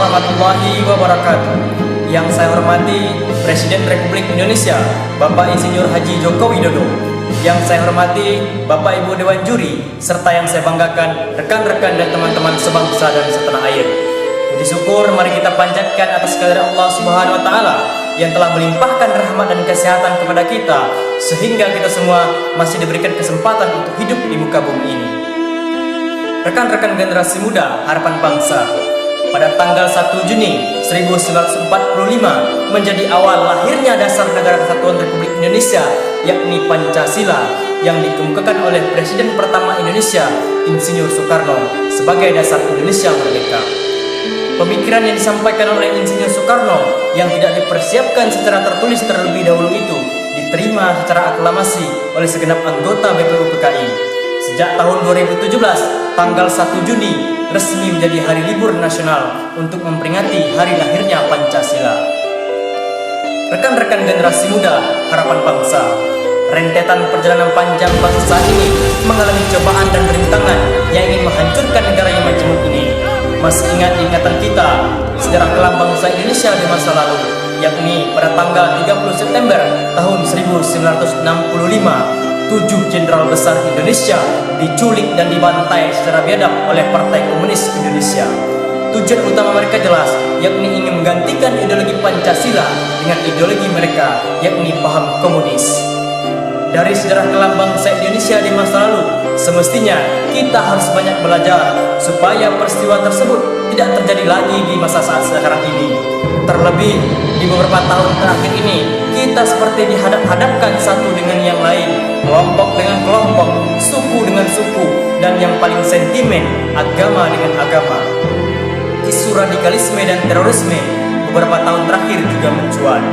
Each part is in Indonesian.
warahmatullahi wabarakatuh. Yang saya hormati Presiden Republik Indonesia Bapak Insinyur Haji Joko Widodo. Yang saya hormati Bapak Ibu Dewan Juri, serta yang saya banggakan rekan-rekan dan teman-teman sebangsa dan setanah air. Puji syukur mari kita panjatkan atas kehadirat Allah Subhanahu wa taala yang telah melimpahkan rahmat dan kesehatan kepada kita sehingga kita semua masih diberikan kesempatan untuk hidup di muka bumi ini. Rekan-rekan generasi muda harapan bangsa, pada tanggal 1 Juni 1945 menjadi awal lahirnya dasar Negara Kesatuan Republik Indonesia, yakni Pancasila, yang dikemukakan oleh Presiden pertama Indonesia, Insinyur Soekarno, sebagai dasar Indonesia merdeka. Pemikiran yang disampaikan oleh Insinyur Soekarno yang tidak dipersiapkan secara tertulis terlebih dahulu itu diterima secara aklamasi oleh segenap anggota BPU PKI. Sejak tahun 2017, tanggal 1 Juni resmi menjadi hari libur nasional untuk memperingati hari lahirnya Pancasila. Rekan-rekan generasi muda harapan bangsa, rentetan perjalanan panjang bangsa ini mengalami cobaan dan rintangan yang ingin menghancurkan negara yang majemuk ini. Masih ingat ingatan kita sejarah kelam bangsa Indonesia di masa lalu, yakni pada tanggal 30 September tahun 1965, 7 jenderal besar Indonesia diculik dan dibantai secara biadab oleh Partai Komunis Indonesia. Tujuan utama mereka jelas, yakni ingin menggantikan ideologi Pancasila dengan ideologi mereka, yakni paham komunis. Dari sejarah kelam bangsa Indonesia di masa lalu, semestinya kita harus banyak belajar supaya peristiwa tersebut tidak terjadi lagi di masa saat sekarang ini. Terlebih di beberapa tahun terakhir ini, kita seperti dihadap-hadapkan satu dengan yang lain, kelompok dengan kelompok, suku dengan suku, dan yang paling sentimen, agama dengan agama. Isu radikalisme dan terorisme beberapa tahun terakhir juga mencuat.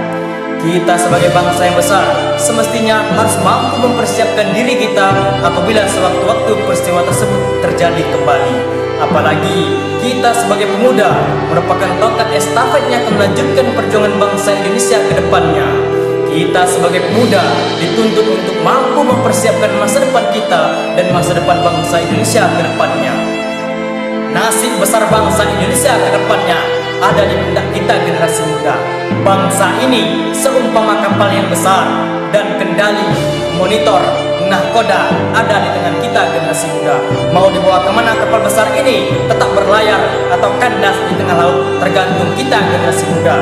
Kita sebagai bangsa yang besar semestinya harus mampu mempersiapkan diri kita apabila sewaktu-waktu peristiwa tersebut terjadi kembali. Apalagi kita sebagai pemuda merupakan tongkat estafet yang akan melanjutkan perjuangan bangsa Indonesia ke depannya. Kita sebagai pemuda dituntut untuk mampu mempersiapkan masa depan kita dan masa depan bangsa Indonesia ke depannya. Nasib besar bangsa Indonesia ke depannya ada di pundak kita generasi muda. Bangsa ini seumpama kapal yang besar dan kendali, monitor, nahkoda ada di tangan kita generasi muda. Mau dibawa kemana kapal besar ini, tetap berlayar atau kandas di tengah laut, tergantung kita generasi muda.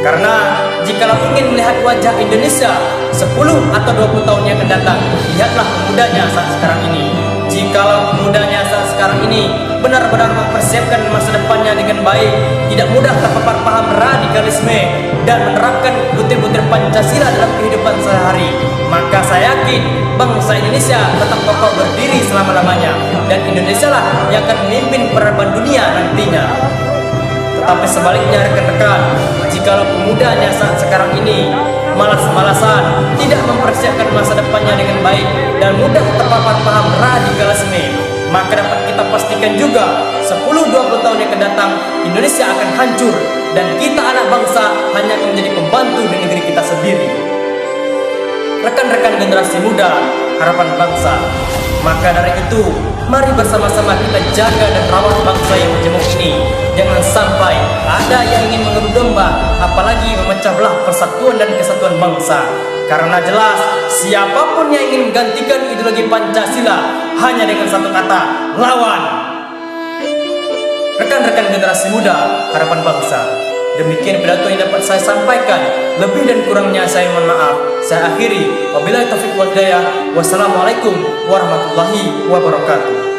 Karena jikalau ingin melihat wajah Indonesia 10 atau 20 tahun yang akan datang, lihatlah pemudanya saat sekarang ini. Jikalau pemudanya saat sekarang ini benar-benar mempersiapkan masa depannya dengan baik, tidak mudah terpapar paham radikalisme dan menerapkan butir-butir Pancasila dalam kehidupan sehari-hari, maka saya yakin bangsa Indonesia tetap kokoh berdiri selama-lamanya dan Indonesia lah yang akan memimpin peradaban dunia nantinya. Tetapi sebaliknya rekan-rekan, jikalau pemudanya saat sekarang ini malas-malasan, tidak mempersiapkan masa depannya dengan baik dan mudah terpapar paham radikalisme, maka dapat kita pastikan juga 10-20 tahun yang akan datang Indonesia akan hancur dan kita anak bangsa hanya akan menjadi pembantu di negeri kita sendiri. Rekan-rekan generasi muda harapan bangsa, maka dari itu mari bersama-sama kita jaga dan rawat bangsa yang majemuk ini. Jangan sampai ada yang ingin mengadu domba, apalagi memecah belah persatuan dan kesatuan bangsa. Karena jelas siapapun yang ingin menggantikan ideologi Pancasila hanya dengan satu kata, lawan. Rekan-rekan generasi muda harapan bangsa, demikian pidato yang dapat saya sampaikan. Lebih dan kurangnya saya mohon maaf. Saya akhiri. Wabillahi taufiq wal hidayah. Wassalamualaikum warahmatullahi wabarakatuh.